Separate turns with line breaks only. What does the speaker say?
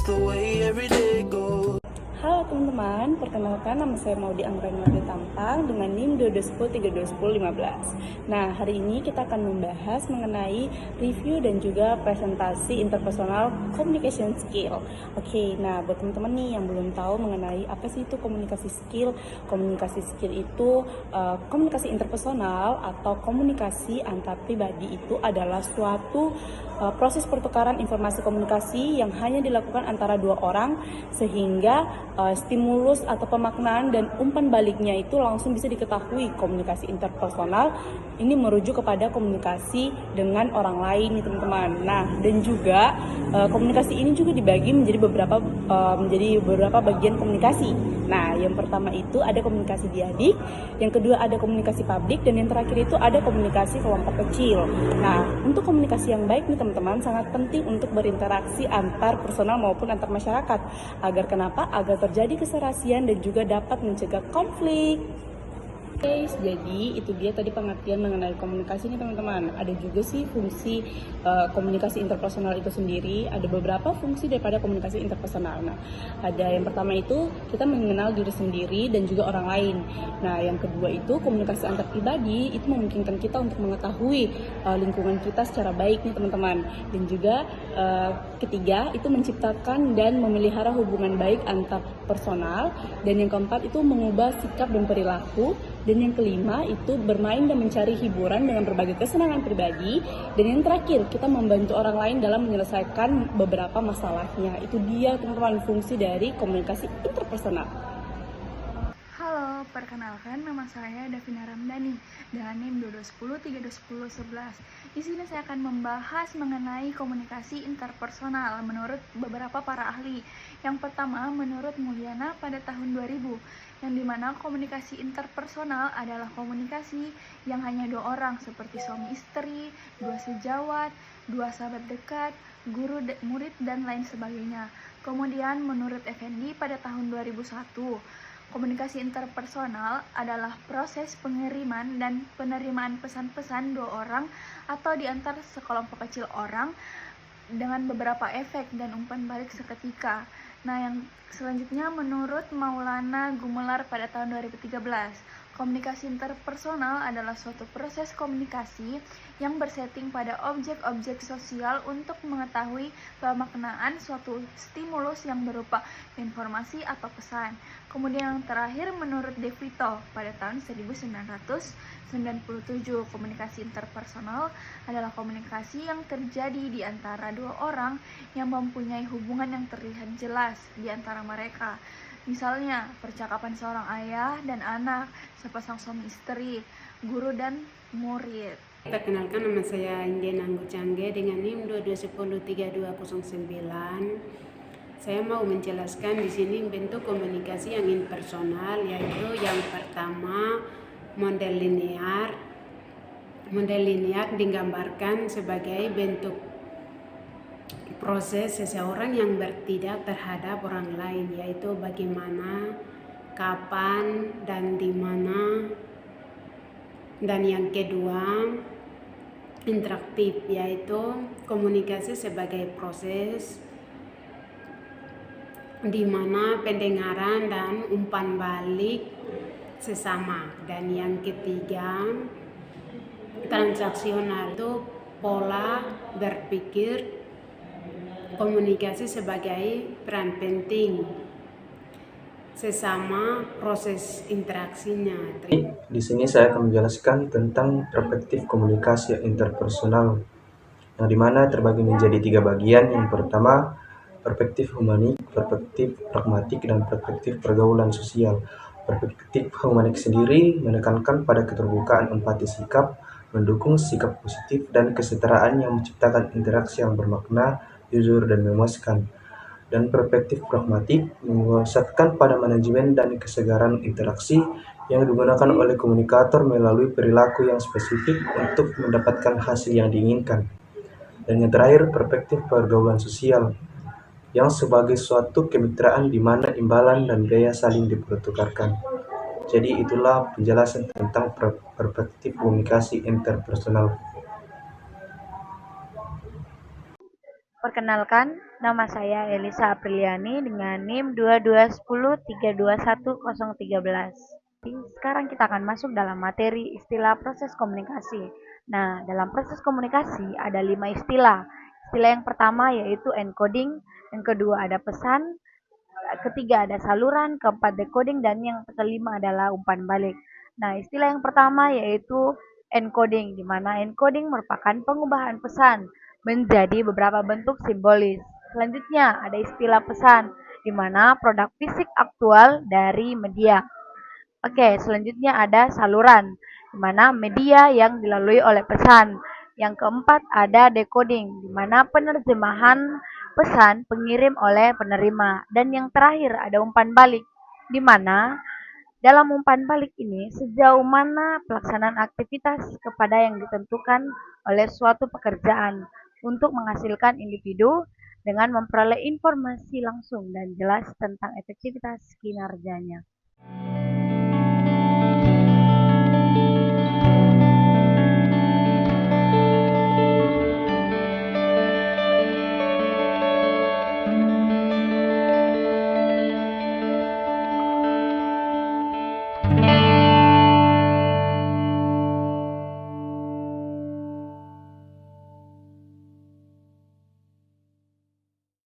just the way every day goes.
Halo teman-teman, perkenalkan nama saya Maudy Anggreni Tampang dengan NIM 2210-32015. Nah, hari ini kita akan membahas mengenai review dan juga presentasi interpersonal communication skill. Oke, nah buat teman-teman nih yang belum tahu mengenai apa sih itu komunikasi skill. Komunikasi skill itu komunikasi interpersonal atau komunikasi antar pribadi itu adalah suatu proses pertukaran informasi komunikasi yang hanya dilakukan antara dua orang sehingga stimulus atau pemaknaan dan umpan baliknya itu langsung bisa diketahui. Komunikasi interpersonal ini merujuk kepada komunikasi dengan orang lain nih teman-teman. Nah, dan juga komunikasi ini juga dibagi menjadi beberapa bagian komunikasi. Nah, yang pertama itu ada komunikasi diadik, yang kedua ada komunikasi publik, dan yang terakhir itu ada komunikasi kelompok kecil. Nah, untuk komunikasi yang baik nih teman-teman sangat penting untuk berinteraksi antar personal maupun antar masyarakat. Agar kenapa? Agar terjadi keserasian dan juga dapat mencegah konflik. Guys, jadi itu dia tadi pengertian mengenai komunikasi nih teman-teman. Ada juga sih fungsi komunikasi interpersonal itu sendiri. Ada beberapa fungsi daripada komunikasi interpersonal. Nah, ada yang pertama itu kita mengenal diri sendiri dan juga orang lain. Nah, yang kedua itu komunikasi antar pribadi itu memungkinkan kita untuk mengetahui lingkungan kita secara baik nih teman-teman. Dan juga ketiga itu menciptakan dan memelihara hubungan baik antar personal. Dan yang keempat itu mengubah sikap dan perilaku. Dan yang kelima itu bermain dan mencari hiburan dengan berbagai kesenangan pribadi. Dan yang terakhir kita membantu orang lain dalam menyelesaikan beberapa masalahnya. Itu dia teman-teman fungsi dari komunikasi interpersonal.
Halo, perkenalkan nama saya Davina Ramdhani dengan NIM 2210-32011. Di sini saya akan membahas mengenai komunikasi interpersonal menurut beberapa para ahli. Yang pertama, menurut Mulyana pada tahun 2000, yang dimana komunikasi interpersonal adalah komunikasi yang hanya dua orang seperti suami istri, dua sejawat, dua sahabat dekat, guru, murid, dan lain sebagainya. Kemudian menurut Effendi pada tahun 2001, komunikasi interpersonal adalah proses pengiriman dan penerimaan pesan-pesan dua orang atau di antara sekelompok kecil orang dengan beberapa efek dan umpan balik seketika. Nah, yang selanjutnya menurut Maulana Gumelar pada tahun 2013, komunikasi interpersonal adalah suatu proses komunikasi yang bersetting pada objek-objek sosial untuk mengetahui pemaknaan suatu stimulus yang berupa informasi atau pesan. Kemudian yang terakhir menurut De Vito pada tahun 1997, komunikasi interpersonal adalah komunikasi yang terjadi di antara dua orang yang mempunyai hubungan yang terlihat jelas di antara mereka. Misalnya, percakapan seorang ayah dan anak, sepasang suami istri, guru dan murid.
Perkenalkan, nama saya Indien Anggu Cangge dengan NIM 2210-3209. Saya mau menjelaskan di sini bentuk komunikasi yang impersonal, yaitu yang pertama model linear. Model linear digambarkan sebagai bentuk proses seseorang yang bertindak terhadap orang lain, yaitu bagaimana, kapan, dan di mana. Dan yang kedua, interaktif, yaitu komunikasi sebagai proses di mana pendengaran dan umpan balik sesama. Dan yang ketiga, transaksional, itu pola berpikir komunikasi sebagai peran penting sesama proses interaksinya.
Di sini saya akan menjelaskan tentang perspektif komunikasi interpersonal, yang dimana terbagi menjadi 3 bagian. Yang pertama, perspektif humanik, perspektif pragmatik, dan perspektif pergaulan sosial. Perspektif humanik sendiri menekankan pada keterbukaan empati sikap, mendukung sikap positif dan kesetaraan yang menciptakan interaksi yang bermakna, jujur, dan memuaskan. Dan perspektif pragmatik memusatkan pada manajemen dan kesegaran interaksi yang digunakan oleh komunikator melalui perilaku yang spesifik untuk mendapatkan hasil yang diinginkan. Dan yang terakhir, perspektif pergaulan sosial, yang sebagai suatu kemitraan di mana imbalan dan biaya saling dipertukarkan. Jadi itulah penjelasan tentang perspektif komunikasi interpersonal.
Perkenalkan, nama saya Elisa Apriliani dengan NIM 2210321013. Sekarang kita akan masuk dalam materi istilah proses komunikasi. Nah, dalam proses komunikasi ada 5 istilah. Istilah yang pertama yaitu encoding, yang kedua ada pesan, ketiga ada saluran, keempat decoding, dan yang kelima adalah umpan balik. Nah, istilah yang pertama yaitu encoding, di mana encoding merupakan pengubahan pesan menjadi beberapa bentuk simbolis. Selanjutnya ada istilah pesan, di mana produk fisik aktual dari media. Oke, selanjutnya ada saluran, di mana media yang dilalui oleh pesan. Yang keempat ada decoding, di mana penerjemahan pesan pengirim oleh penerima. Dan yang terakhir ada umpan balik, di mana dalam umpan balik ini sejauh mana pelaksanaan aktivitas kepada yang ditentukan oleh suatu pekerjaan untuk menghasilkan individu dengan memperoleh informasi langsung dan jelas tentang efektivitas kinerjanya.